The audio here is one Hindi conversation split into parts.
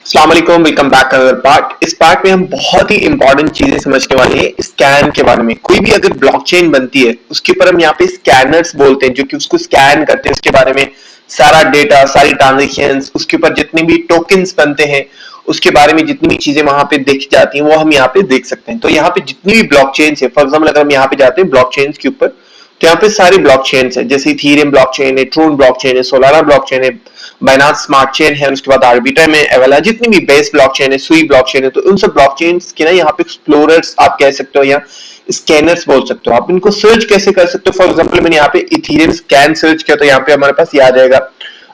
अस्सलाम वालेकुम, वेलकम बैक अनदर पार्ट। इस पार्ट में हम बहुत ही इंपॉर्टेंट चीजें समझने वाले हैं स्कैन के बारे में। कोई भी अगर ब्लॉकचेन बनती है उसके ऊपर हम यहाँ पे स्कैनर्स बोलते हैं जो कि उसको स्कैन करते हैं, उसके बारे में सारा डेटा, सारी ट्रांजेक्शंस, उसके ऊपर जितने भी टोकन्स बनते हैं उसके बारे में जितनी भी चीजें वहां पे देखी जाती हैं वो हम यहाँ पे देख सकते हैं। तो यहाँ पे जितनी भी ब्लॉकचेन है, फॉर एग्जाम्पल अगर हम यहाँ पे जाते हैं ब्लॉकचेन के ऊपर, तो यहाँ पे सारी ब्लॉकचेन है, जैसे इथेरियम ब्लॉकचेन है, ट्रोन ब्लॉकचेन है, सोलाना ब्लॉकचेन है, बाइनांस स्मार्ट चेन है, उसके बाद आर्बिटर में एवेला, जितनी भी बेस ब्लॉकचेन है, सुई ब्लॉकचेन है, तो उन सब ब्लॉकचेन के ना यहाँ पे एक्सप्लोरर्स आप कह सकते हो या स्कैनर्स बोल सकते हो। आप इनको सर्च कैसे कर सकते हो? फॉर एग्जांपल मैंने यहाँ पे इथेरियम स्कैन सर्च किया तो यहाँ पे हमारे पास ये आ जाएगा,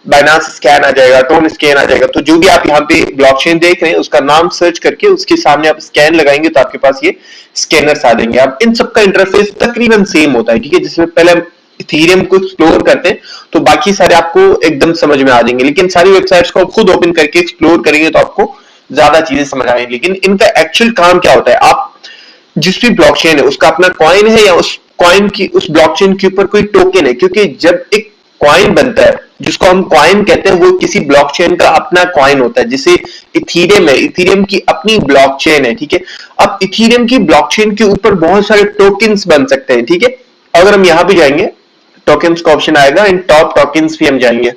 बाइनांस स्कैन आ जाएगा, ट्रोन स्कैन आ जाएगा। तो जो भी आप यहाँ पे ब्लॉकचेन देख रहे हैं उसका नाम सर्च करके उसके सामने आप स्कैन लगाएंगे तो आपके पास ये स्कैनर्स आ जाएंगे। अब इन सबका इंटरफेस तकरीबन सेम होता है, ठीक है। जिसमें पहले हम इथेरियम को एक्सप्लोर करते हैं तो बाकी सारे आपको एकदम समझ में आ जाएंगे, लेकिन सारी वेबसाइट्स को आप खुद ओपन करके एक्सप्लोर करेंगे तो आपको ज्यादा चीजें समझ आएंगी। लेकिन इनका एक्चुअल काम क्या होता है? आप जिस भी ब्लॉकचेन है उसका अपना कॉइन है या उस कॉइन की, उस ब्लॉकचेन के ऊपर कोई टोकन है, क्योंकि जब एक कॉइन बनता है जिसको हम कॉइन कहते हैं वो किसी ब्लॉकचेन का अपना कॉइन होता है। जैसे इथेरियम है, इथेरियम की अपनी ब्लॉकचेन है, ठीक है। अब इथेरियम की ब्लॉकचेन के ऊपर बहुत सारे टोकन्स बन सकते हैं, ठीक है। अगर हम यहां पे जाएंगे टोकन्स का ऑप्शन आएगा, इन टॉप टोकन्स भी हम जाएंगे।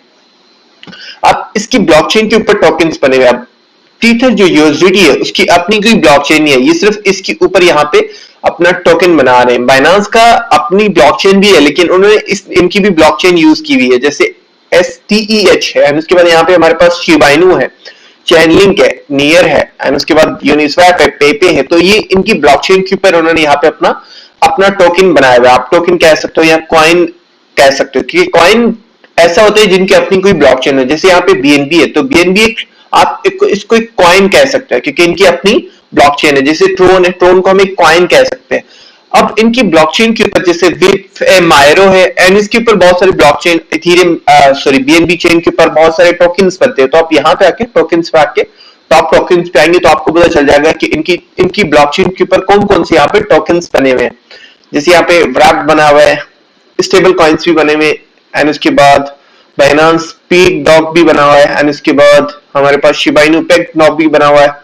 अब इसकी ब्लॉकचेन के ऊपर टोकन्स बने हुए। अब टीथर जो यूएसडीटी है उसकी अपनी कोई ब्लॉकचेन नहीं है, ये सिर्फ इसके ऊपर यहाँ पे अपना टोकन बना रहे हैं। बाइनांस का अपनी ब्लॉकचेन भी है लेकिन उन्होंने इनकी भी ब्लॉकचेन यूज की हुई है, जैसे STEH है, एंड उसके बाद यहाँ पे हमारे पास शिबा इनू है, चैनलिंक है, नियर है, एंड उसके बाद यूनिस्वैप है, पेपे है। तो ये इनकी ब्लॉकचेन के ऊपर उन्होंने यहाँ पे अपना अपना टोकन बनाया हुआ है। आप टोकन कह सकते हो या कॉइन कह सकते हो, क्योंकि कॉइन ऐसा होता है जिनकी अपनी कोई ब्लॉकचेन है। जैसे यहाँ पे BNB है तो BNB आप इसको एक कॉइन कह सकते हैं क्योंकि इनकी अपनी ब्लॉकचेन है। जैसे ट्रोन है, ट्रोन को हम एक कॉइन कह सकते हैं। अब इनकी ब्लॉकचेन के ऊपर जैसे विप है, मायरो है, एंड इसके ऊपर बहुत सारे ब्लॉकचेन इथेरियम BNB चेन के ऊपर बहुत सारे टोकन्स बनते हैं। तो आप यहाँ पे आके टोकन्स पे आके टॉप टोकन्स पे आएंगे तो आपको पता चल जाएगा कि इनकी इनकी ब्लॉकचेन के ऊपर कौन कौन से यहाँ पे टोकन्स बने हुए हैं। जैसे यहाँ पे व्रैप बना हुआ है, स्टेबल कॉइन्स भी बने हुए, एंड उसके बाद बाइनांस पीक डॉग भी बना हुआ है, एंड उसके बाद हमारे पास शिबा इनू पेक डॉग भी बना हुआ है,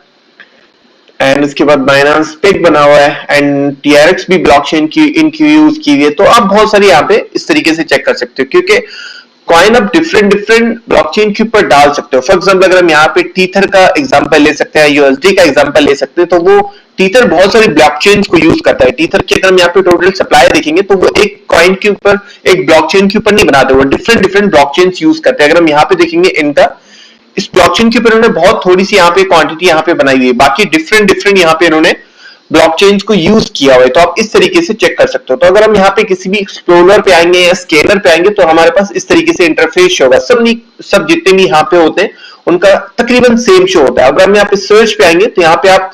एंड उसके बाद बाइनांस पेक बना हुआ है, एंड TRX भी ब्लॉकचेन की इनकी यूज की हुई है। तो आप बहुत सारी यहाँ पे इस तरीके से चेक कर सकते हो, क्योंकि कॉइन आप डिफरेंट डिफरेंट ब्लॉकचेन के ऊपर डाल सकते हो। फॉर एग्जांपल अगर हम यहाँ पे टीथर का एग्जांपल ले सकते हैं, USD का एग्जांपल ले सकते हैं, तो वो टीथर बहुत सारी ब्लॉकचेन को यूज करता है। टीथर की अगर हम यहाँ पे टोटल सप्लाई देखेंगे तो वो एक कॉइन के ऊपर, एक ब्लॉकचेन के ऊपर नहीं बनाते, वो डिफरेंट डिफरेंट ब्लॉकचेन यूज करते हैं। अगर हम यहाँ पे देखेंगे इनका, इस ब्लॉकचेन के ऊपर उन्होंने बहुत थोड़ी सी यहाँ पे क्वांटिटी यहाँ पे बनाई हुई है, बाकी डिफरेंट डिफरेंट यहाँ पे इन्होंने ब्लॉकचेन को यूज किया हुआ है। तो आप इस तरीके से चेक कर सकते हो। तो अगर हम यहाँ पे किसी भी एक्सप्लोरर पे आएंगे या स्कैनर पे आएंगे तो हमारे पास इस तरीके से इंटरफेस होगा। सब जितने भी यहाँ पे होते हैं उनका तकरीबन सेम शो होता है। अगर हम यहाँ पे सर्च पे आएंगे तो यहाँ पे आप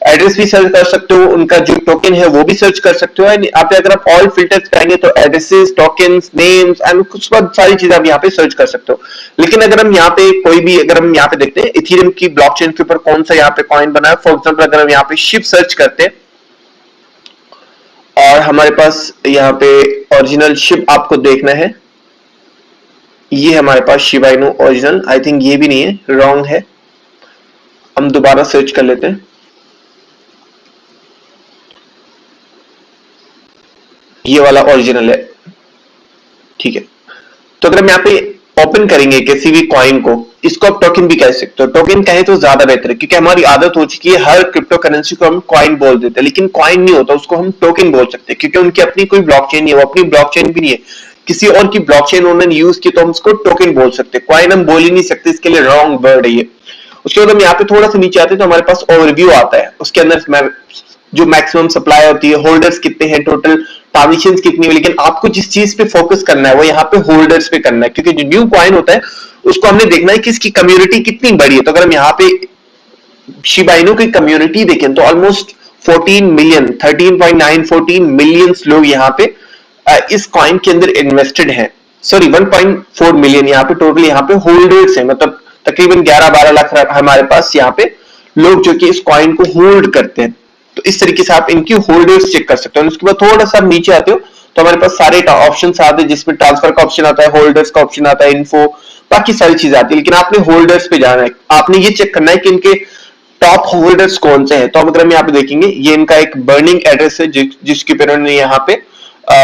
एड्रेस भी सर्च कर सकते हो, उनका जो टोकन है वो भी सर्च कर सकते हो। यहाँ पे अगर आप ऑल फिल्टर्स पे आएंगे तो एड्रेसेस, टोकन्स, नेम्स एंड कुछ बाद सारी चीजें आप यहाँ पे सर्च कर सकते हो। लेकिन अगर हम यहाँ पे कोई भी, अगर हम यहाँ पे देखते हैं इथेरियम की ब्लॉकचेन के ऊपर कौन सा यहाँ पे कॉइन बना है, फॉर एग्जांपल अगर हम यहाँ पे शिप सर्च करते हैं और हमारे पास यहाँ पे ओरिजिनल शिप आपको देखना है, ये हमारे पास Shiba Inu original, I think ये भी नहीं है, रॉन्ग है। हम दोबारा सर्च कर लेते हैं, ये वाला ओरिजिनल है, ठीक है। तो अगर हम यहाँ पे ओपन करेंगे किसी भी कॉइन को, इसको आप टोकन भी कह सकते हो। टोकन कहे तो ज्यादा बेहतर है क्योंकि हमारी आदत हो चुकी है हर क्रिप्टो करेंसी को हम कॉइन बोल देते हैं, लेकिन कॉइन नहीं होता, उसको हम टोकन बोल सकते हैं क्योंकि उनकी अपनी कोई ब्लॉकचेन नहीं है, वो अपनी ब्लॉकचेन भी नहीं है, किसी और की ब्लॉकचेन उन्होंने यूज की तो हम उसको टोकन बोल सकते हैं। कॉइन हम बोल ही नहीं सकते, इसके लिए रॉन्ग वर्ड है ये। उसके बाद हम यहाँ पे थोड़ा सा नीचे आते हैं तो हमारे पास ओवरव्यू आता है, उसके अंदर जो मैक्सिमम सप्लाई होती है, होल्डर्स कितने हैं, टोटल ट्रांजेक्शंस कितनी है। लेकिन आपको जिस चीज पे फोकस करना है वो यहाँ पे होल्डर्स पे करना है, क्योंकि जो न्यू कॉइन होता है उसको हमने देखना है कि इसकी कम्युनिटी कितनी बड़ी है। तो अगर हम यहाँ पे शिबा इनू की कम्युनिटी देखें तो ऑलमोस्ट 14 मिलियन, 13.914 मिलियन लोग यहाँ पे इस कॉइन के अंदर इन्वेस्टेड हैं। सॉरी 1.4 मिलियन यहाँ पे टोटल यहाँ पे होल्डर्स हैं, मतलब तकरीबन 11-12 लाख हमारे पास यहाँ पे लोग जो कि इस कॉइन को होल्ड करते हैं। तो इस तरीके से आप इनकी होल्डर्स चेक कर सकते हो। उसके बाद थोड़ा सा नीचे आते हो तो हमारे पास सारे ऑप्शन आते हैं जिसमें ट्रांसफर का ऑप्शन आता है, होल्डर्स का ऑप्शन आता है, इन्फो, बाकी सारी चीजें आती है। लेकिन आपने होल्डर्स पे जाना है, आपने ये चेक करना है कि इनके टॉप होल्डर्स कौन से हैं। तो अगर हम यहाँ पे देखेंगे, ये इनका एक बर्निंग एड्रेस है जिसके पर उन्होंने यहाँ पे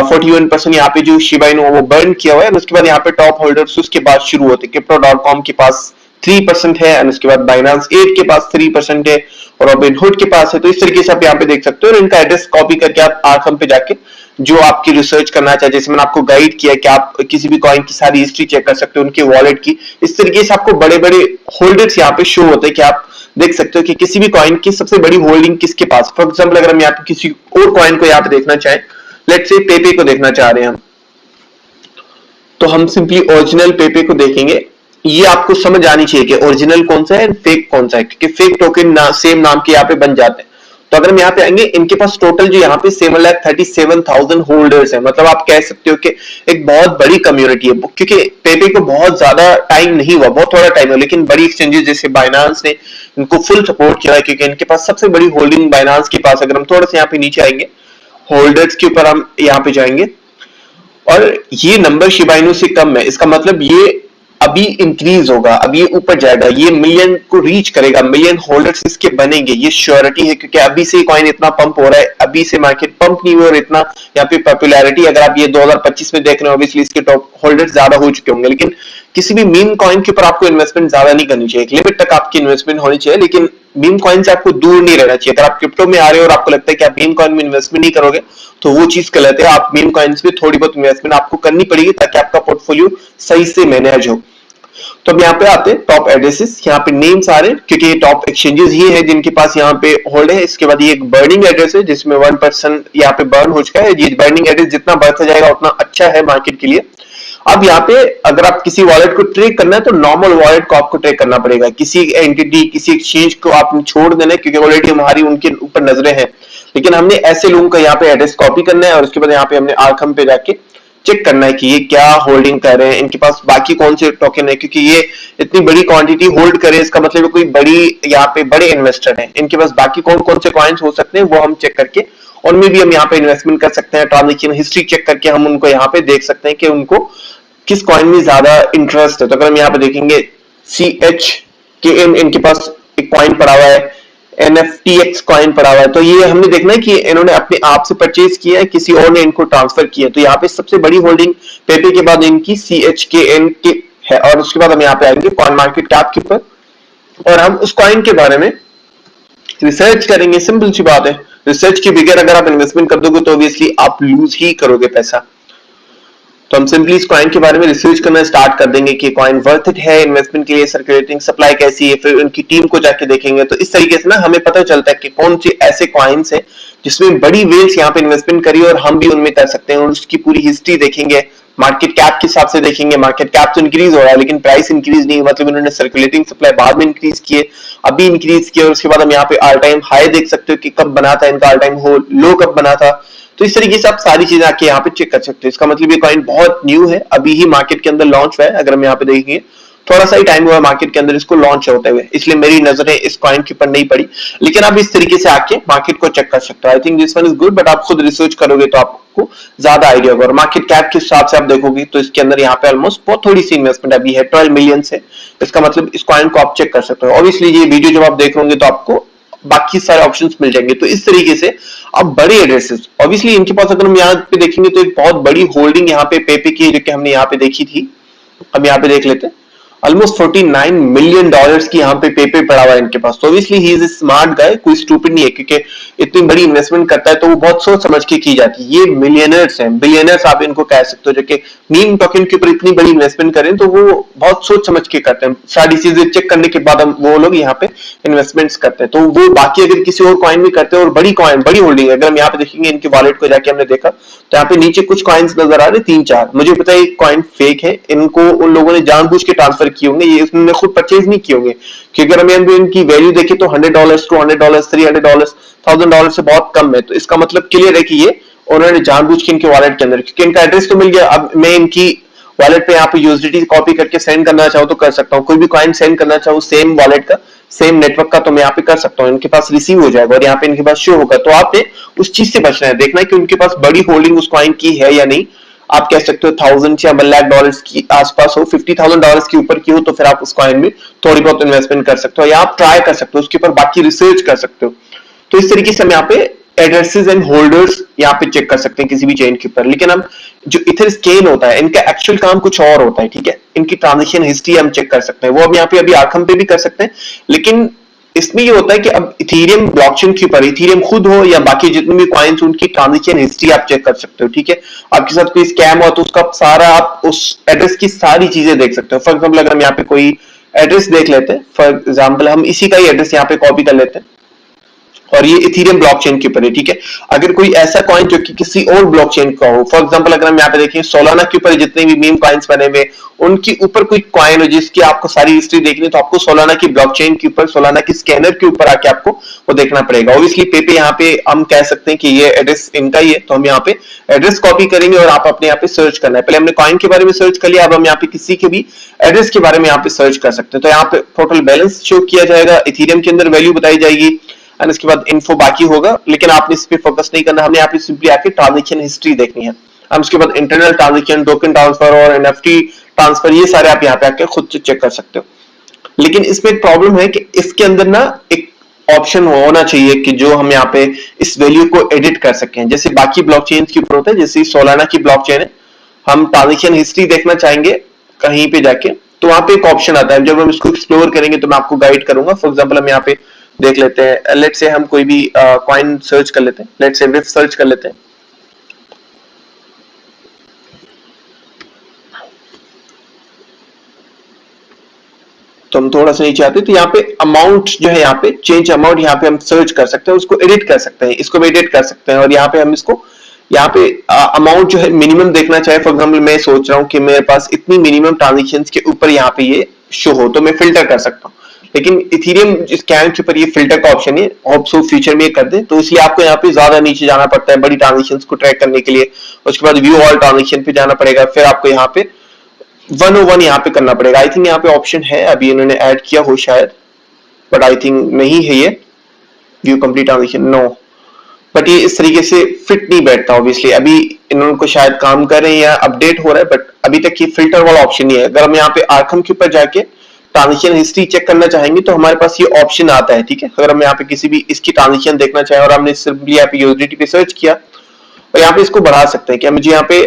41% यहाँ पे जो शिबा इनु वो बर्न किया हुआ है। उसके बाद यहाँ पे टॉप होल्डर्स उसके बाद शुरू होते हैं। Crypto.com के पास 3% है, और उसके बाद Binance 8 के पास 3% है, और Robinhood के पास है। तो इस तरीके से आप यहाँ पे देख सकते हो, और इनका एड्रेस कॉपी करके आप आर्कम पे जाके जो आपकी रिसर्च करना चाहे, जैसे मैंने आपको गाइड किया कि आप किसी भी कॉइन की सारी हिस्ट्री चेक कर सकते हो, उनके वॉलेट की। इस तरीके से आपको बड़े बड़े होल्डर्स यहाँ पे शो होते हैं कि आप देख सकते हो कि किसी भी कॉइन की सबसे बड़ी होल्डिंग किसके पास। फॉर एग्जाम्पल अगर हम यहाँ पे किसी और कॉइन को यहाँ पे देखना चाहें, लेट्स से पेपे को देखना चाह रहे हैं हम, तो हम सिंपली ओरिजिनल पेपे को देखेंगे। ये आपको समझ आनी चाहिए कि ओरिजिनल कौन सा है, फेक कौन सा है, क्योंकि फेक टोकन सेम नाम के यहाँ पे बन जाते हैं। तो अगर हम यहाँ पे आएंगे, इनके पास टोटल जो यहाँ पे 7,37,000 होल्डर्स है। मतलब आप कह सकते हो कि एक बहुत बड़ी कम्युनिटी है, क्योंकि पेपे को बहुत ज्यादा टाइम नहीं हुआ, बहुत थोड़ा टाइम है, लेकिन बड़ी एक्सचेंजेस जैसे बाइनांस ने इनको फुल सपोर्ट किया है, क्योंकि इनके पास सबसे बड़ी होल्डिंग बाइनांस के पास। अगर हम थोड़ा सा यहाँ पे नीचे आएंगे, होल्डर्स के ऊपर हम यहाँ पे जाएंगे, और ये नंबर शिबा इनु से कम है। इसका मतलब ये अभी इंक्रीज होगा, अभी ये ऊपर जाएगा, ये मिलियन को रीच करेगा, मिलियन होल्डर्स इसके बनेंगे, ये श्योरिटी है। क्योंकि अभी से कॉइन इतना पंप हो रहा है, अभी से मार्केट पंप नहीं हुआ, और इतना यहाँ पे पॉपुलैरिटी अगर आप ये 2025 में देख रहे हो, ऑब्वियसली इसके टॉप होल्डर्स ज्यादा हो चुके होंगे। लेकिन किसी भी मीम कॉइन के ऊपर आपको इन्वेस्टमेंट ज्यादा नहीं करनी चाहिए, एक लिमिट तक आपकी इन्वेस्टमेंट होनी चाहिए, लेकिन मीम कॉइन से आपको दूर नहीं रहना चाहिए। अगर आप क्रिप्टो में आ रहे हो और आपको लगता है कि आप मीम कॉइन में इन्वेस्टमेंट नहीं करोगे, तो वो चीज गलत है। आप मीम कॉइन्स में थोड़ी बहुत इन्वेस्टमेंट आपको करनी पड़ेगी, ताकि आपका पोर्टफोलियो सही से मैनेज हो। तो अब यहाँ पे आते हैं टॉप एड्रेसेस, यहाँ पे नेम्स आ रहे हैं, क्योंकि ये टॉप एक्सचेंजेस ही है जिनके पास यहाँ पे होल्ड है। इसके बाद ये एक बर्निंग एड्रेस है जिसमें 1% यहाँ पे बर्न हो चुका है। ये बर्निंग एड्रेस जितना बढ़ता जाएगा उतना अच्छा है मार्केट के लिए। अब यहाँ पे अगर आप किसी वॉलेट को ट्रेक करना है, तो नॉर्मल वॉलेट को आपको ट्रेक करना पड़ेगा, किसी एंटिटी, किसी एक्सचेंज को आप छोड़ देना है, क्योंकि ऑलरेडी हमारी उनके ऊपर नजरें हैं। लेकिन हमने ऐसे लोगों का यहाँ पे एड्रेस कॉपी करना है, और उसके बाद यहाँ पे हमने आर्कम पे जाके चेक करना है कि ये क्या होल्डिंग कर रहे हैं, इनके पास बाकी कौन से टोकन है। क्योंकि ये इतनी बड़ी क्वांटिटी होल्ड करे, इसका मतलब कोई बड़ी यहाँ पे बड़े इन्वेस्टर हैं, इनके पास बाकी कौन कौन से कॉइन्स हो सकते हैं वो हम चेक करके उनमें भी हम यहाँ पे इन्वेस्टमेंट कर सकते हैं। ट्रांजेक्शन हिस्ट्री चेक करके हम उनको यहाँ पे देख सकते हैं कि उनको किस कॉइन में ज्यादा इंटरेस्ट है। तो अगर हम यहाँ पे देखेंगे, CHKN इनके पास एक कॉइन पड़ा हुआ है, NFTX कॉइन पड़ा हुआ है। तो ये हमने देखना है कि इन्होंने अपने आप से परचेज किया है, किसी और ने इनको ट्रांसफर किया है। तो यहाँ पे सबसे बड़ी होल्डिंग पेपे के बाद इनकी CHKN के है। और उसके बाद हम यहाँ पे आएंगे कॉइन मार्केट कैप के ऊपर, और हम उस कॉइन के बारे में रिसर्च करेंगे। सिंपल सी बात है, रिसर्च के बगैर अगर आप इन्वेस्टमेंट कर दोगे तो ऑब्वियसली आप लूज ही करोगे पैसा। तो हम सिंपली इस कॉइन के बारे में रिसर्च करना स्टार्ट कर देंगे कि कॉइन वर्थ इट है इन्वेस्टमेंट के लिए, सर्कुलेटिंग सप्लाई कैसी है, फिर उनकी टीम को जाके देखेंगे। तो इस तरीके से ना हमें पता चलता है कि कौन से ऐसे कॉइन्स हैं जिसमें बड़ी वेल्स यहाँ पे इन्वेस्टमेंट करी और हम भी उनमें कर सकते हैं। और उसकी पूरी हिस्ट्री देखेंगे, मार्केट कैप के हिसाब से देखेंगे। मार्केट कैप तो इंक्रीज हो रहा है लेकिन प्राइस इंक्रीज नहीं, मतलब इन्होंने सर्कुलेटिंग सप्लाई बाद में इंक्रीज किए, अभी इंक्रीज किए। और उसके बाद हम यहाँ पे ऑल टाइम हाई देख सकते हो कि कब बना था इनका, ऑल टाइम लो कब बना था। तो इस तरीके से आप सारी चीजें आके यहाँ पे चेक कर सकते हो। इसका मतलब ये कॉइन बहुत न्यू है, अभी ही मार्केट के अंदर लॉन्च हुआ है। अगर हम यहाँ पे देखेंगे, थोड़ा सा ही टाइम हुआ मार्केट के अंदर इसको लॉन्च होते हुए, इसलिए मेरी नजरें इस कॉइन के ऊपर नहीं पड़ी। लेकिन आप इस तरीके से आके मार्केट को चेक कर सकते हो। I think this one is good, but आप खुद रिसर्च करोगे तो आपको ज्यादा आइडिया होगा। और मार्केट कैप के हिसाब से आप देखोगे तो इसके अंदर यहाँ पे ऑलमोस्ट बहुत थोड़ी सी इन्वेस्टमेंट अभी है, 12 मिलियन से। इसका मतलब इस कॉइन को आप चेक कर सकते हो। ऑब्वियसली ये वीडियो जब आप देख लोगे तो आपको बाकी सारे ऑप्शंस मिल जाएंगे। तो इस तरीके से अब बड़े एड्रेसेस, ऑब्वियसली इनके पास अगर हम यहाँ पे देखेंगे तो एक बहुत बड़ी होल्डिंग यहाँ पे पेपे की, जो कि हमने यहाँ पे देखी थी। अब यहाँ पे देख लेते हैं, ऑलमोस्ट $49 मिलियन की यहाँ पे पेपे पड़ा हुआ है इनके पास। तो obviously he is a smart guy, कोई स्टूपिड नहीं है, क्योंकि इतनी बड़ी इन्वेस्टमेंट करता है तो वो बहुत सोच समझ के की जाती है। ये मिलियनर्स हैं, बिलियनर्स आप इनको कह सकते हो, जो कि मीम टोकन के ऊपर इतनी बड़ी इन्वेस्टमेंट करें तो वो बहुत सोच समझ के करते हैं। सारी चीजें चेक करने के बाद हम वो लोग यहाँ पे इन्वेस्टमेंट्स करते हैं। तो वो बाकी अगर किसी और कॉइन में करते हैं और बड़ी कॉइन, बड़ी होल्डिंग है, अगर हम यहाँ पे देखेंगे इनके वॉलेट को जाके हमने देखा तो यहाँ पे नीचे कुछ कॉइन्स नजर आ रहे हैं, 3-4। मुझे पता है कॉइन फेक है, इनको उन लोगों ने जानबूझ के ट्रांसफर किए होंगे, ये उन्होंने खुद परचेज नहीं किए होंगे। क्योंकि अगर हम इनकी वैल्यू देखें तो $100, $200, $300, $1000 से बहुत कम है। तो इसका मतलब क्लियर है कि ये उन्होंने जानबूझ के इनके वॉलेट के अंदर, क्योंकि इनका एड्रेस तो मिल गया। अब मैं इनकी वॉलेट पे यहाँ पे यूएसडीटी कॉपी करके सेंड करना चाहूँ तो कर सकता हूँ, कोई भी कॉइन सेंड करना चाहूँ सेम वॉलेट का सेम नेटवर्क का तो मैं यहाँ पे कर सकता हूँ, इनके पास रिसीव हो जाएगा और यहाँ पे इनके पास शो होगा। तो आपने उस चीज से बचना है, देखना है कि उनके पास बड़ी होल्डिंग उस कॉइन की है या नहीं। आप कह सकते हो 1000 या 1 लाख डॉलर्स की आसपास हो, 50,000 डॉलर्स के ऊपर की हो, तो फिर आप उस कॉइन में थोड़ी बहुत इन्वेस्टमेंट कर सकते हो या आप ट्राई कर सकते हो, उसके ऊपर बाकी रिसर्च कर सकते हो। तो इस तरीके से हम यहाँ पे एड्रेसेस एंड होल्डर्स यहाँ पे चेक कर सकते हैं किसी भी चेन के ऊपर। लेकिन हम जो इथर स्केन होता है, इनका एक्चुअल काम कुछ और होता है, ठीक है। इनकी ट्रांजेक्शन हिस्ट्री हम चेक कर सकते हैं, वो हम यहाँ पे अभी आर्खम पे भी कर सकते हैं। लेकिन इसमें ये होता है कि अब इथेरियम ब्लॉकचेन के ऊपर इथेरियम खुद हो या बाकी जितने भी कॉइन्स, उनकी ट्रांजेक्शन हिस्ट्री आप चेक कर सकते हो, ठीक है। आपके साथ कोई स्कैम हो तो उसका सारा आप उस एड्रेस की सारी चीजें देख सकते हो। फॉर एग्जाम्पल अगर हम यहाँ पे कोई एड्रेस देख लेते हैं, फॉर एग्जाम्पल हम इसी का ही एड्रेस यहाँ पे कॉपी कर लेते हैं और ये इथेरियम ब्लॉकचेन के ऊपर है, ठीक है। अगर कोई ऐसा कॉइन जो कि किसी और ब्लॉकचेन का हो, फॉर एग्जांपल अगर हम यहाँ पे देखें सोलाना के ऊपर जितने भी मीम कॉइन्स बने हुए, उनके ऊपर कोई कॉइन हो जिसकी आपको सारी हिस्ट्री देखनी है, तो आपको सोलाना की ब्लॉकचेन के ऊपर, सोलाना की स्कैनर के ऊपर आके आपको वो देखना पड़ेगा। ऑब्वियसली पे यहाँ पे हम कह सकते हैं कि ये एड्रेस इनका ही है, तो हम यहाँ पे एड्रेस कॉपी करेंगे और आप अपने यहाँ पे सर्च करना है। पहले हमने कॉइन के बारे में सर्च कर लिया, अब हम यहाँ पे किसी के भी एड्रेस के बारे में यहाँ पे सर्च कर सकते हैं। तो यहाँ पे टोटल बैलेंस शो किया जाएगा, इथेरियम के अंदर वैल्यू बताई जाएगी एंड उसके बाद इन्फो बाकी होगा। लेकिन आपने इस पे फोकस नहीं करना, हमने यहाँ पे सिंपली आके ट्रांजैक्शन हिस्ट्री देखनी है। हम उसके बाद इंटरनल ट्रांजैक्शन, टोकन ट्रांसफर और एनएफटी ट्रांसफर, ये सारे आप यहाँ पे आके खुद से चेक कर सकते हो। लेकिन इसमें एक प्रॉब्लम है कि इसके अंदर ना एक ऑप्शन होना चाहिए कि जो हम यहाँ पे इस वैल्यू को एडिट कर सकें, जैसे बाकी ब्लॉकचेन के ऊपर होता है। जैसे सोलाना की ब्लॉकचेन है, हम ट्रांजैक्शन हिस्ट्री देखना चाहेंगे कहीं पे जाके, तो वहां पे एक ऑप्शन आता है। जब हम इसको एक्सप्लोर करेंगे तो मैं आपको गाइड करूंगा। फॉर एग्जांपल हम यहाँ पे देख लेते हैं, लेट्स से हम कोई भी कॉइन सर्च कर लेते हैं, लेट्स से विफ सर्च कर लेते हैं। तो हम थोड़ा सा नीचे आते हैं तो यहाँ पे अमाउंट जो है, यहाँ पे चेंज अमाउंट, यहाँ पे हम सर्च कर सकते हैं, उसको एडिट कर सकते हैं, इसको भी एडिट कर सकते हैं। और यहाँ पे हम इसको यहाँ पे अमाउंट जो है मिनिमम देखना चाहे, फॉर एग्जाम्पल मैं सोच रहा हूँ कि मेरे पास इतनी मिनिमम ट्रांजेक्शन्स के ऊपर यहाँ पे ये शो हो, तो मैं फिल्टर कर सकता हूँ। लेकिन इथेरियम स्कैन के ऊपर ये फिल्टर का ऑप्शन है, होप सो फ्यूचर में कर दे, तो इसलिए आपको यहाँ पे ज्यादा नीचे जाना पड़ता है बड़ी ट्रांजेक्शन्स को ट्रैक करने के लिए। उसके बाद व्यू ऑल ट्रांजेक्शन पे जाना पड़ेगा, फिर आपको यहाँ पे 101 यहाँ पे करना पड़ेगा। आई थिंक यहाँ पे ऑप्शन है, अभी इन्होंने ऐड किया हो शायद, बट आई थिंक नहीं है ये view complete transaction, no. But ये इस तरीके से फिट नहीं बैठता ऑब्वियसली, अभी इन्होंने शायद काम कर रहे हैं या अपडेट हो रहा है, बट अभी तक ये फिल्टर वाला ऑप्शन नहीं है। अगर हम यहाँ पे आर्खम के ऊपर जाके ट्रांजेक्शन हिस्ट्री चेक करना चाहेंगे तो हमारे पास ये ऑप्शन आता है, ठीक है। अगर हम यहाँ पे किसी भी इसकी ट्रांजेक्शन देखना चाहें और हमने सिंपली यहाँ पे यूएसडीटी पे सर्च किया और यहाँ पे इसको बढ़ा सकते हैं कि मुझे यहाँ पे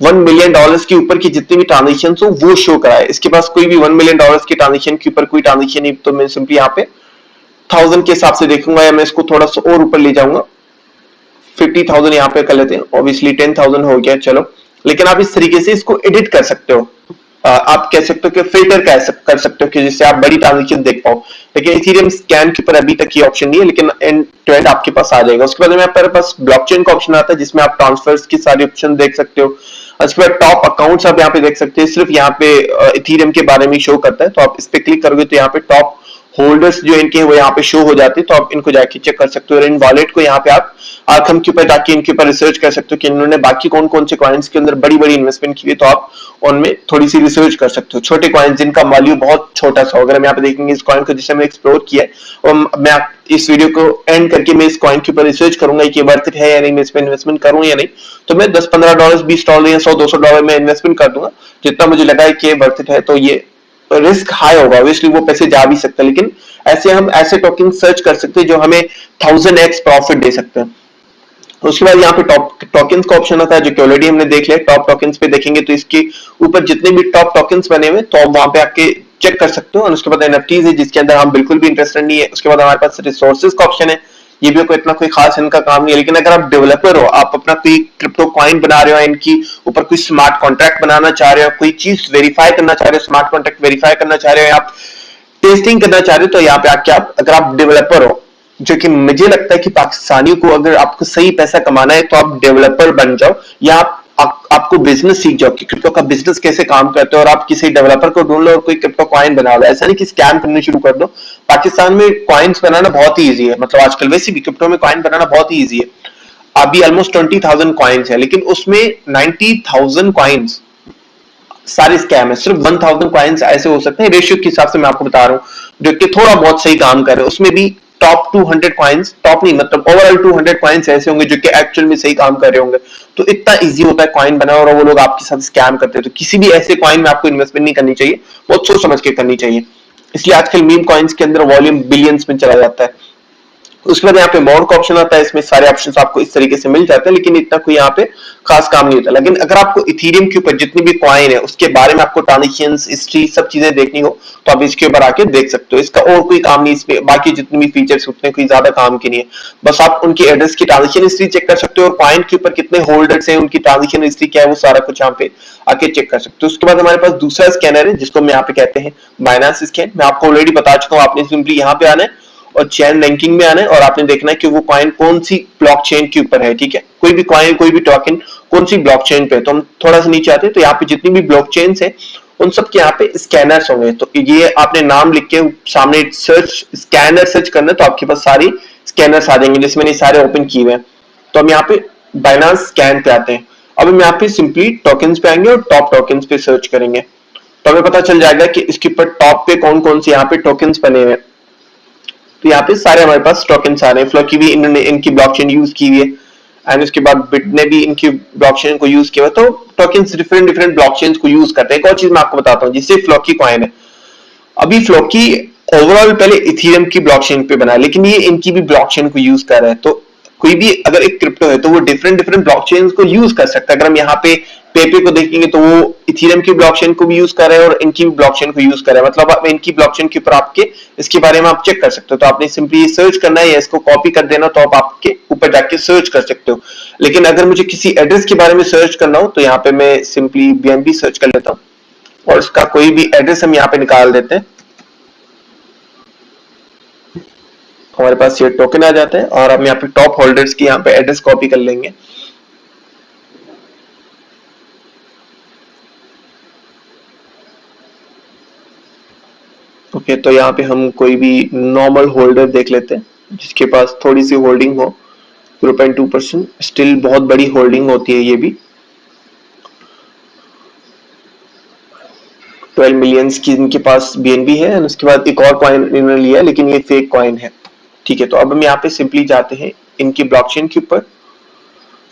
$1 मिलियन के ऊपर की जितनी भी ट्रांजेक्शन हो वो शो कराए। इसके पास कोई भी $1 मिलियन के ट्रांजेक्शन के ऊपर कोई ट्रांजेक्शन नहीं, तो मैं सिंपली यहाँ पे 1000 के हिसाब से देखूंगा, या मैं इसको थोड़ा सा और ऊपर ले जाऊंगा, 50,000 यहाँ पे कर लेते हैं। ऑब्वियसली 10,000 हो गया, चलो। लेकिन आप इस तरीके से इसको एडिट कर सकते हो, आप कह सकते हो कि फिल्टर कर सकते हो कि जिससे आप बड़ी ट्रांजेक्शन देख पाओ। लेकिन इथेरियम स्कैन के ऊपर अभी तक ये ऑप्शन नहीं है, लेकिन एंड टू एंड आपके पास आ जाएगा। उसके बाद मेरे पास ब्लॉकचेन का ऑप्शन आता है जिसमें आप ट्रांसफर्स की सारी ऑप्शन देख सकते हो। उसके बाद टॉप अकाउंट्स आप यहाँ पे देख सकते हैं, सिर्फ यहाँ पे इथेरियम के बारे में शो करता है, तो आप इस पे क्लिक करोगे तो यहाँ पे टॉप होल्डर्स जो इनके वो यहाँ पे शो हो जाते हैं, तो आप इनको जाके चेक कर सकते हो। और इन वॉलेट को यहाँ पे आप आर्खम के ऊपर जाके इनके ऊपर रिसर्च कर सकते हो कि इन्होंने बाकी कौन कौन से कॉइन्स के अंदर बड़ी बड़ी इन्वेस्टमेंट की है, तो आप उनमें थोड़ी सी रिसर्च कर सकते हो। छोटे कॉइन्स जिनका वैल्यू बहुत छोटा सा, अगर हम यहाँ पे देखेंगे इस कॉइन को जिसे हमने एक्सप्लोर किया है, और मैं इस वीडियो को एंड करके मैं इस कॉइन के ऊपर रिसर्च करूंगा कि वर्थ इट है या नहीं, मैं इसमें इन्वेस्टमेंट करूं या नहीं, तो मैं $10-15 $20 या $100-200 में इन्वेस्टमेंट कर दूंगा, जितना मुझे लगा है कि वर्थ इट है। तो ये रिस्क हाई होगा, ऑब्वियसली वो पैसे जा भी सकते हैं, लेकिन ऐसे हम ऐसे टोकन सर्च कर सकते हैं जो हमें 1000x प्रॉफिट दे सकते हैं। उसके बाद यहाँ पे टॉप टोकन्स का ऑप्शन आता है जो कि ऑलरेडी हमने देख लिया। टॉप टोकन्स पे देखेंगे तो इसके ऊपर जितने भी टॉप टोकन्स बने हुए तो आप वहां पे आके चेक कर सकते हो। और उसके बाद एनएफटीज है जिसके अंदर हम बिल्कुल भी इंटरेस्टेड नहीं है। उसके बाद हमारे पास रिसोर्सेज का ऑप्शन है, ये भी कोई इतना कोई खास इनका काम नहीं है, लेकिन अगर आप डेवलपर हो, आप अपना कोई क्रिप्टो कॉइन बना रहे हो, इनकी ऊपर कोई स्मार्ट कॉन्ट्रैक्ट बनाना चाह रहे हो, कोई चीज वेरीफाई करना चाह रहे हो, स्मार्ट कॉन्ट्रैक्ट वेरीफाई करना चाह रहे हो, आप टेस्टिंग करना चाह रहे हो, तो यहाँ पे आके आप, अगर आप डेवलपर हो, जो कि मुझे लगता है कि पाकिस्तानियों को अगर आपको सही पैसा कमाना है तो आप डेवलपर बन जाओ, या आपको बिजनेस सीख जाओ कि क्रिप्टो का बिजनेस कैसे काम करते हो, और आप किसी डेवलपर को ढूंढ लो और कोई क्रिप्टो कॉइन बना लो। ऐसा नहीं कि स्कैम करने शुरू कर दो। पाकिस्तान में कॉइन्स बनाना बहुत ही ईजी है, मतलब आजकल वैसे भी क्रिप्टो में कॉइन बनाना बहुत ही ईजी है। अभी ऑलमोस्ट 20,000 कॉइन्स है, लेकिन उसमें 90,000 कॉइन्स सारे स्कैम है, सिर्फ 1000 कॉइन्स ऐसे हो सकते हैं, रेशियो के हिसाब से मैं आपको बता रहा हूँ, जो कि थोड़ा बहुत सही काम कर रहे हैं। उसमें भी टॉप 200 कॉइन्स, टॉप नहीं मतलब ओवरऑल 200 कॉइन्स ऐसे होंगे जो कि एक्चुअल में सही काम कर रहे होंगे। तो इतना इजी होता है कॉइन बनाना, और वो लोग आपके साथ स्कैम करते हैं। तो किसी भी ऐसे कॉइन में आपको इन्वेस्टमेंट नहीं करनी चाहिए, बहुत सोच समझ के करनी चाहिए। इसलिए आजकल मीम कॉइन्स के अंदर वॉल्यूम बिलियंस में चला जाता है। उसके बाद यहाँ पे मोर का ऑप्शन आता है, इसमें सारे ऑप्शंस आपको इस तरीके से मिल जाते हैं, लेकिन इतना कोई यहाँ पे खास काम नहीं होता। लेकिन अगर आपको इथेरियम के ऊपर जितनी भी कॉइन है उसके बारे में आपको ट्रांजेक्शंस हिस्ट्री सब चीजें देखनी हो, तो आप इसके ऊपर आके देख सकते हो। इसका और कोई काम नहीं, इसमें बाकी जितनी भी फीचर्स उतने कोई ज्यादा काम की नहीं है। बस आप उनकी एड्रेस की ट्रांजेक्शन हिस्ट्री चेक कर सकते हो, और कॉइन के ऊपर कितने होल्डर्स हैं, उनकी ट्रांजेक्शन हिस्ट्री क्या है, वो सारा कुछ यहाँ पे आके चेक कर सकते हो। उसके बाद हमारे पास दूसरा स्कैनर है जिसको हम यहाँ पे कहते हैं बाइनेंस स्कैन। मैं आपको ऑलरेडी बता चुका हूँ, आपने सिंपली यहाँ पे आना है और चेन रैंकिंग में आना है, और आपने देखना है कि वो कॉइन कौन सी ब्लॉकचेन के ऊपर है। ठीक है, कोई भी कॉइन कोई भी टोकन कौन सी ब्लॉकचेन पे है। तो हम थोड़ा सा नीचे आते हैं, तो यहाँ पे जितनी भी ब्लॉकचेन है उन सब के यहाँ पे स्कैनर्स होंगे। तो ये आपने नाम लिख के सामने सर्च स्कैनर सर्च करना है, तो आपके पास सारी स्कैनर्स आ जाएंगे, जिसमें सारे ओपन किए हुए हैं। तो हम यहाँ पे बाइनेंस स्कैन पे आते हैं। अब हम यहाँ पे सिंपली टोकन्स पे आएंगे और टॉप टोकन्स पे सर्च करेंगे, तो हमें पता चल जाएगा कि इसके ऊपर टॉप पे कौन कौन से यहाँ पे टोकन्स बने हुए हैं। तो यहाँ पे सारे हमारे पास टोकन्स आ रहे हैं। फ्लॉकी भी इन्होंने इनकी ब्लॉकचेन यूज की हुई है, एंड उसके बाद बिट ने भी इनकी ब्लॉकचेन को यूज किया है। तो टोकन्स डिफरेंट डिफरेंट ब्लॉकचेन को यूज करते हैं। एक और चीज मैं आपको बताता हूँ, जिससे फ्लॉकी कॉइन है। अभी फ्लॉकी ओवरऑल पहले इथेरियम की ब्लॉकचेन पे बना है, लेकिन ये इनकी भी ब्लॉकचेन को यूज कर रहा है। तो कोई भी अगर एक क्रिप्टो है तो वो डिफरेंट डिफरेंट ब्लॉकचेन को यूज कर सकता है। अगर हम यहाँ पे पेपे को देखेंगे तो वो इथेरियम की ब्लॉकचेन को भी यूज कर रहा है और इनकी भी ब्लॉकचेन को यूज कर रहा है। मतलब आप इनकी ब्लॉकचेन के ऊपर आपके इसके बारे में आप चेक कर सकते हो। तो आपने सिंपली सर्च करना है या इसको कॉपी कर देना, तो आप आपके ऊपर जाके सर्च कर सकते हो। लेकिन अगर मुझे किसी एड्रेस के बारे में सर्च करना हो, तो यहाँ पे मैं सिंपली BNB सर्च कर लेता हूँ, और इसका कोई भी एड्रेस हम यहाँ पे निकाल देते हैं। हमारे पास ये टोकन आ जाता है, और हम यहाँ पे टॉप होल्डर्स की यहाँ पे एड्रेस कॉपी कर लेंगे। ओके, तो यहाँ पे हम कोई भी नॉर्मल होल्डर देख लेते हैं जिसके पास थोड़ी सी होल्डिंग हो, 0.2%। स्टिल बहुत बड़ी होल्डिंग होती है ये भी। 12 मिलियंस की इनके पास BNB है, और उसके बाद एक और कॉइन इन्होंने लिया, लेकिन ये फेक कॉइन है। ठीक है, तो अब हम यहाँ पे सिंपली जाते हैं इनकी ब्लॉकचेन के ऊपर,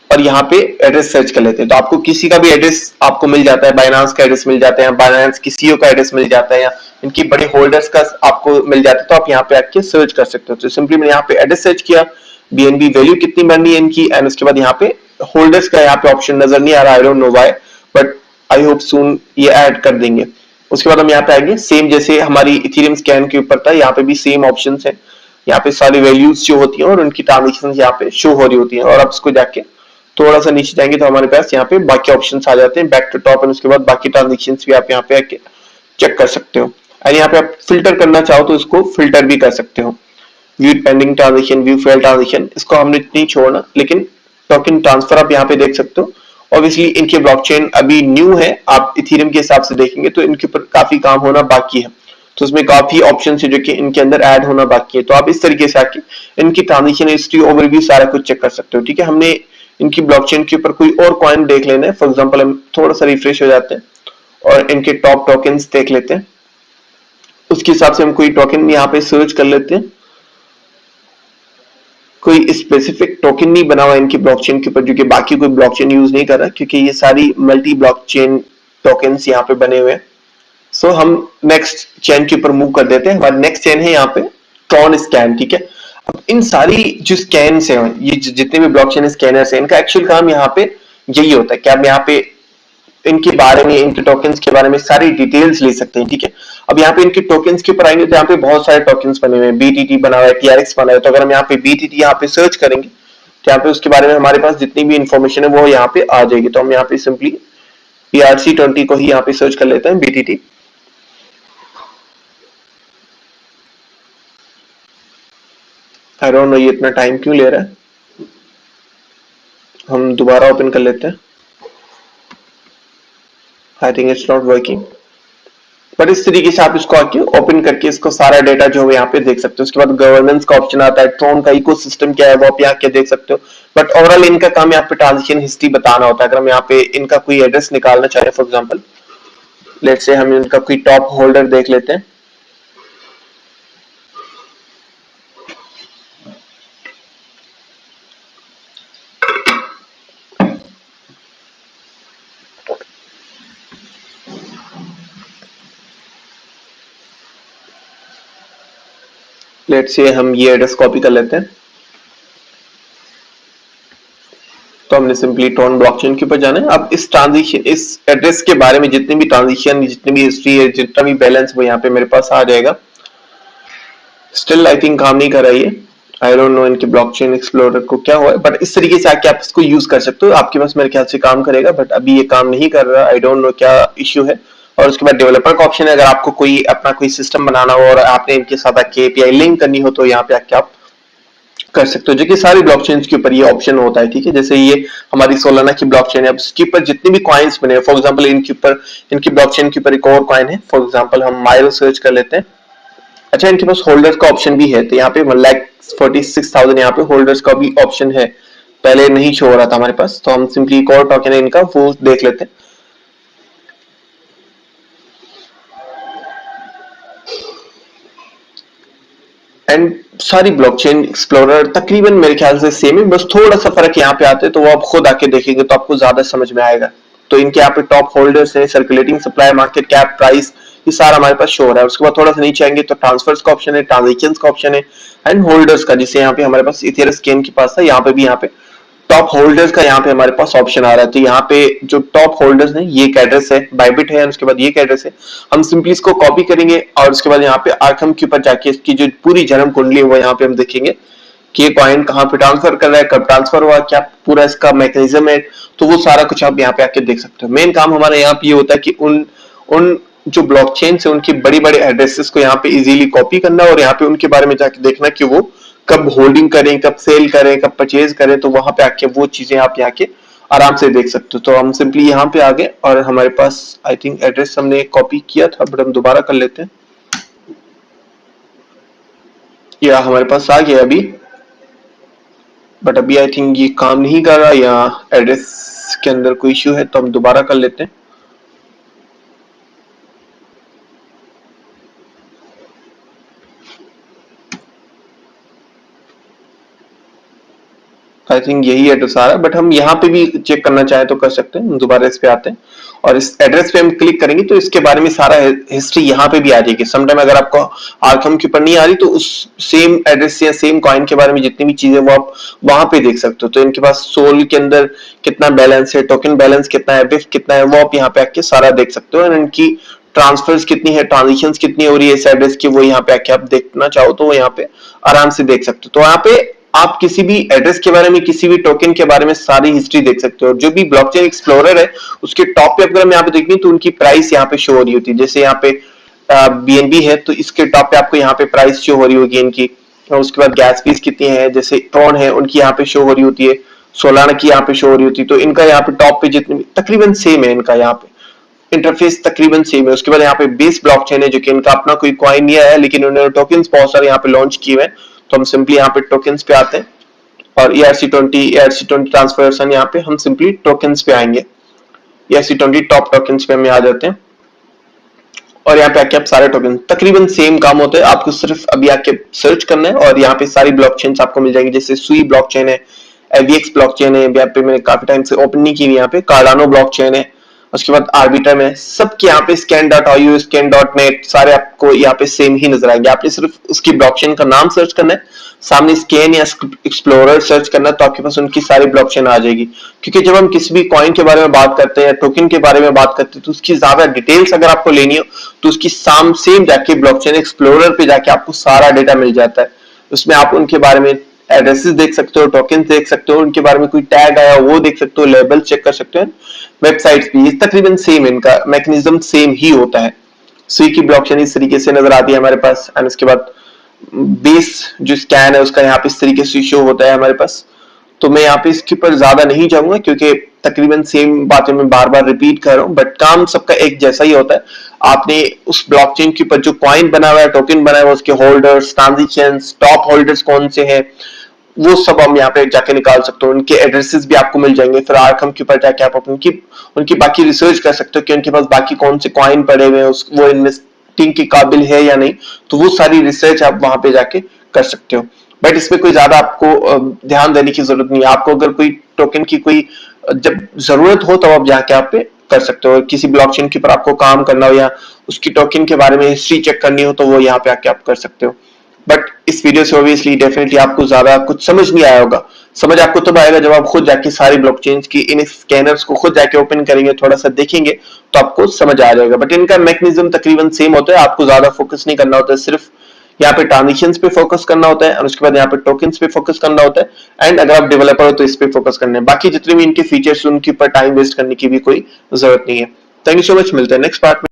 और यहाँ पे एड्रेस सर्च कर लेते हैं। तो आपको किसी का भी एड्रेस आपको मिल जाता है, बाइनेंस का एड्रेस मिल जाता है, बाइनेंस की CEO का एड्रेस मिल जाता है, या इनकी बड़े होल्डर्स का आपको मिल जाता है। तो आप यहाँ पे आके सर्च कर सकते हो। तो सिंपली मैंने यहाँ पे एड्रेस सर्च किया, BNB वैल्यू कितनी बननी है इनकी, एंड उसके बाद यहाँ पे होल्डर्स का यहाँ पे ऑप्शन नजर नहीं आ रहा, I don't know why, but I hope soon ये ऐड कर देंगे। उसके बाद हम यहाँ पे आएंगे, सेम जैसे हमारी इथेरियम स्कैन के ऊपर था, यहाँ पे भी सेम ऑप्शन है। यहाँ पे सारी वैल्यूज जो होती है और उनकी ट्रांजेक्शन यहाँ पे शो हो रही होती है। और आप इसको जाके थोड़ा सा नीचे जाएंगे तो हमारे पास यहाँ पे बाकी ऑप्शंस आ जाते हैं, बैक टू टॉप, और उसके बाद बाकी ट्रांजेक्शंस भी आप यहाँ पे आके चेक कर सकते हो। और यहाँ पे आप फिल्टर करना चाहो तो इसको फिल्टर भी कर सकते हो। View pending transaction, view failed transaction, इसको हमने नहीं छोड़ना, लेकिन टोकन ट्रांसफर आप यहाँ पे देख सकते हो। ऑब्वियसली इनके ब्लॉकचेन अभी न्यू है, आप इथेरियम के हिसाब से देखेंगे तो इनके ऊपर काफी काम होना बाकी है। तो उसमें काफी ऑप्शन है जो कि इनके अंदर ऐड होना बाकी है। तो आप इस तरीके से आके इनकी ट्रांजेक्शन हिस्ट्री ओवरव्यू सारा कुछ चेक कर सकते हो। ठीक है, हमने इनकी ब्लॉकचेन के ऊपर कोई और कॉइन देख लेना है। फॉर एग्जांपल हम थोड़ा सा रिफ्रेश हो जाते हैं और इनके टॉप टोकन्स देख लेते हैं। उसके हिसाब से हम कोई टोकन यहाँ पे सर्च कर लेते हैं। कोई स्पेसिफिक टोकन नहीं बना हुआ इनकी ब्लॉकचेन के ऊपर, जो कि बाकी कोई ब्लॉकचेन यूज नहीं कर रहा, क्योंकि ये सारी मल्टी ब्लॉकचेन टोकन्स यहाँ पे बने हुए हैं। सो हम नेक्स्ट चेन के ऊपर मूव कर देते हैं। हमारी नेक्स्ट चेन है यहाँ पे ट्रॉन स्कैन। ठीक है, अब इन सारी जो स्कैन्स हैं, ये जितने भी ब्लॉकचेन स्कैनर्स हैं, इनका एक्चुअल काम यहाँ पे यही होता है कि आप यहाँ पे इनके बारे में, इनके टोकन्स के बारे में सारी डिटेल्स ले सकते हैं। ठीक है, अब यहाँ पे इनके टोकन्स के ऊपर आएंगे तो यहाँ पे बहुत सारे टोकन्स बने हुए हैं, BTT बना हुआ है, TRX बना हुआ है। तो अगर हम यहाँ पे BTT यहाँ पे सर्च करेंगे तो यहाँ पे उसके बारे में हमारे पास जितनी भी इंफॉर्मेशन है वो यहाँ पे आ जाएगी। तो हम यहाँ पे सिंपली ERC20 को ही यहाँ पे सर्च कर लेते हैं, BTT। आई डोंट नो ये इतना टाइम क्यों ले रहा है, हम दोबारा ओपन कर लेते हैं। I think it's not working, but इस तरीके से आप इसको आके ओपन करके इसको सारा डेटा जो है यहाँ पे देख सकते हो। उसके बाद गवर्नेंस का ऑप्शन आता है, ट्रॉन का इकोसिस्टम क्या है वो आप यहाँ के देख सकते हो। बट ओवरऑल इनका काम यहाँ पे ट्रांजेक्शन हिस्ट्री बताना होता है। अगर हम यहाँ पे इनका कोई एड्रेस निकालना चाहे, फॉर एग्जांपल लेट्स से हम इनका कोई टॉप होल्डर देख लेते हैं। लेट्स से हम ये एड्रेस कॉपी कर लेते हैं। तो हमने सिंपली ट्रॉन ब्लॉकचेन के ऊपर जाना है। अब इस ट्रांजिशन, इस एड्रेस के बारे में जितने भी ट्रांजिशन, जितनी भी हिस्ट्री है, जितना भी बैलेंस, वो यहाँ पे मेरे पास आ जाएगा। स्टिल आई थिंक काम नहीं कर रहा है ये। आई डोंट नो इनके ब्लॉकचेन एक्सप्लोरर को क्या हुआ है, बट इस तरीके से आके आप इसको यूज कर सकते हो, आपके पास मेरे ख्याल से काम करेगा। बट अभी ये काम नहीं कर रहा, आई डोंट नो क्या इश्यू है। और उसके बाद डेवलपर का ऑप्शन है, अगर आपको कोई अपना कोई सिस्टम बनाना हो और आपने इनके साथ आके एपीआई लिंक करनी हो तो यहाँ पे आके आप कर सकते हो, जो कि सारी ब्लॉकचेन के ऊपर ये ऑप्शन होता है। ठीक है, जैसे ये हमारी सोलाना की ब्लॉकचेन है, अब इसके ऊपर जितने भी कॉइन्स बने, फॉर एग्जांपल इनके ऊपर, इनकी ब्लॉकचेन के ऊपर एक और कॉइन है, फॉर एग्जांपल हम माइल सर्च कर लेते हैं। अच्छा, इनके पास होल्डर्स का ऑप्शन भी है, तो यहाँ पे 1,46,000 यहाँ पे होल्डर्स का भी ऑप्शन है, पहले नहीं शो हो रहा था हमारे पास। तो हम सिंपली एक और टोकन है इनका, वो देख लेते हैं। एंड सारी ब्लॉकचेन एक्सप्लोरर तकरीबन मेरे ख्याल से सेम है, बस थोड़ा सा फर्क यहाँ पे आते हैं, तो वो आप खुद आके देखेंगे तो आपको ज्यादा समझ में आएगा। तो इनके यहाँ पे टॉप होल्डर्स है, circulating supply, market cap, price, ये सारा हमारे पास शो हो रहा है। उसके बाद थोड़ा सा नीचे आएंगे तो ट्रांसफर्स का ऑप्शन है, ट्रांजेक्शन का ऑप्शन है, एंड होल्डर्स का, जिसे यहाँ पे हमारे पास इथेरियम स्कैन के पास है, यहाँ पे भी यहाँ पे टॉप होल्डर्स का यहाँ पे हमारे पास ऑप्शन आ रहा है। तो यहाँ पे जो टॉप होल्डर्स हैं, ये एक एड्रेस है, बाइबिट है, उसके बाद ये एक एड्रेस है। हम सिंपली इसको कॉपी करेंगे और उसके बाद यहाँ पे आर्कम के ऊपर जाके इसकी जो पूरी जन्म कुंडली है वो यहाँ पे हम देखेंगे कि ये कॉइन कहाँ पे ट्रांसफर कर रहा है, कब ट्रांसफर हुआ, क्या पूरा इसका मैकेनिज्म है। तो वो सारा कुछ आप यहाँ पे आके देख सकते हो। मेन काम हमारा यहाँ पे ये होता है कि उन उन जो ब्लॉकचेन से उनकी बड़ी बड़ी एड्रेसेस को यहाँ पे इजीली कॉपी करना और यहाँ पे उनके बारे में जाके देखना कि वो कब होल्डिंग करें, कब सेल करें, कब परचेज करें। तो वहां पे आके वो चीजें आप यहाँ के आराम से देख सकते हो। तो हम सिंपली यहाँ पे आ गए और हमारे पास आई थिंक एड्रेस हमने कॉपी किया था, बट हम दोबारा कर लेते हैं। या हमारे पास आ गया अभी, बट अभी आई थिंक ये काम नहीं कर रहा, या एड्रेस के अंदर कोई इश्यू है, तो हम दोबारा कर लेते हैं। आई थिंक यही एड्रेस आ रहा है, बट हम यहाँ पे भी चेक करना चाहे तो कर सकते हैं। दोबारा इस पे आते हैं और इस एड्रेस पे हम क्लिक करेंगे तो इसके बारे में सारा हिस्ट्री यहाँ पे भी आ जाएगी। समटाइम अगर आपको आर्कम के ऊपर नहीं आ रही तो उस सेम एड्रेस या सेम कॉइन के बारे में जितनी भी चीजें वो आप वहां पे देख सकते हो। तो इनके पास सोल के अंदर कितना बैलेंस है, टोकन बैलेंस कितना है, बिफ कितना है, वो आप यहाँ पे आके सारा देख सकते हो। और इनकी ट्रांसफर्स कितनी है, ट्रांजेक्शन कितनी हो रही है इस एड्रेस की, वो यहाँ पे आके आप देखना चाहो तो वो यहाँ पे आराम से देख सकते हो। तो यहाँ पे आप किसी भी एड्रेस के बारे में, किसी भी टोकन के बारे में सारी हिस्ट्री देख सकते हो। और जो भी ब्लॉकचेन एक्सप्लोरर है उसके टॉप पे अगर हम यहाँ पे देखें तो उनकी प्राइस यहाँ पे शो हो रही होती है। जैसे यहाँ पे बीएनबी है तो इसके टॉप पे आपको यहाँ पे प्राइस शो हो रही होगी इनकी। और उसके बाद गैस फीस कितनी है, जैसे ट्रॉन है उनकी यहाँ पे शो हो रही होती है, सोलाना की यहाँ पे शो हो रही होती है। तो इनका यहाँ पे टॉप पे जितनी तकरीबन सेम है, इनका यहाँ पे इंटरफेस तकरीबन सेम है। उसके बाद यहाँ पे बेस ब्लॉकचेन है जो कि इनका अपना कोई कॉइन नहीं है, लेकिन उन्होंने टोकन्स बहुत सारे यहाँ पे लॉन्च किए हुए। तो हम सिंपली यहाँ पे टोकन्स पे आते हैं और ERC20 ट्रांसफर यहाँ पे हम सिंपली टोकन्स पे आएंगे। ERC20 टॉप टोकन्स पे हम आ जाते हैं और यहाँ पे आके आप सारे टोकन तकरीबन सेम काम होता है। आपको सिर्फ अभी आके सर्च करना है और यहाँ पे सारी ब्लॉकचेन्स आपको मिल जाएंगी। जैसे सुई ब्लॉकचेन है, AVX ब्लॉकचेन है, यहाँ पे मैंने काफी टाइम से ओपन नहीं की हुई, यहाँ पे कार्डानो ब्लॉकचेन है, उसके बाद आर्बिट्रम है। सबके यहाँ पे scan.io, scan.net सारे आपको यहाँ पे सेम ही नजर आएंगे। आपने सिर्फ उसकी ब्लॉकचेन का नाम सर्च करना है, सामने स्कैन या एक्सप्लोरर सर्च करना है, तो आपके पास उनकी सारी ब्लॉकचेन आ जाएगी। क्योंकि जब हम किसी भी कॉइन के बारे में बात करते हैं या टोकन के बारे में बात करते हैं तो उसकी ज्यादा डिटेल्स अगर आपको लेनी हो तो उसकी सेम जाके ब्लॉकचेन एक्सप्लोरर पे जाके आपको सारा डेटा मिल जाता है। उसमें आप उनके बारे में एड्रेसेस देख सकते हो, टोकन देख सकते हो, उनके बारे में कोई टैग आया वो देख सकते हो, लेबल चेक कर सकते हो। वेबसाइट्स भी तकरीबन सेम, इनका मैकेनिज्म सेम ही होता है। सुई की ब्लॉकचेन इस तरीके से नजर आती है हमारे पास, एंड उसके बाद बेस जो स्कैन है उसका यहाँ पे इस तरीके से शो होता है हमारे पास। तो मैं यहाँ पे इसके ऊपर ज्यादा नहीं जाऊंगा क्योंकि तकरीबन सेम बातें मैं बार बार रिपीट कर रहा हूँ, बट काम सबका एक जैसा ही होता है। आपने उस ब्लॉकचेन के ऊपर जो कॉइन बना हुआ है, टोकन बना हुआ है, उसके होल्डर्स, ट्रांजेक्शंस, टॉप होल्डर्स कौन से हैं, वो सब हम यहाँ पे जाके निकाल सकते हो। उनके एड्रेसेस भी आपको मिल जाएंगे। फिर आर्कम के ऊपर जाके आप उनकी उनकी बाकी रिसर्च कर सकते हो कि उनके पास बाकी कौन से कॉइन पड़े हुए हैं, वो इन्वेस्टिंग के काबिल है या नहीं, तो वो सारी रिसर्च आप वहां पे जाके कर सकते हो। बट इसमें कोई ज्यादा आपको ध्यान देने की जरूरत नहीं है। आपको अगर कोई टोकन की कोई जब जरूरत हो तो आप जाके आप पे कर सकते हो। किसी ब्लॉकचेन के ऊपर आपको काम करना हो या उसकी टोकन के बारे में हिस्ट्री चेक करनी हो तो वो यहाँ पे आके आप कर सकते हो। बट इस वीडियो से ऑब्वियसली डेफिनेटली आपको ज्यादा कुछ समझ नहीं आया होगा। समझ आपको तब आएगा जब आप खुद जाके सारी ब्लॉकचेन्स की इन स्कैनर्स को खुद जाके ओपन करेंगे, थोड़ा सा देखेंगे तो आपको समझ आ जाएगा। बट इनका मैकेनिज्म तकरीबन सेम होता है, आपको ज्यादा फोकस नहीं करना होता है, सिर्फ यहाँ पे ट्रांजेक्शन्स पे फोकस करना होता है और उसके बाद यहाँ पे टोकन्स पे फोकस करना होता है। एंड अगर आप डेवलपर हो तो इस पे फोकस करना है। बाकी जितने भी इनके फीचर्स उनके ऊपर टाइम वेस्ट करने की भी कोई जरूरत नहीं है। थैंक यू सो मच, मिलते हैं नेक्स्ट पार्ट में।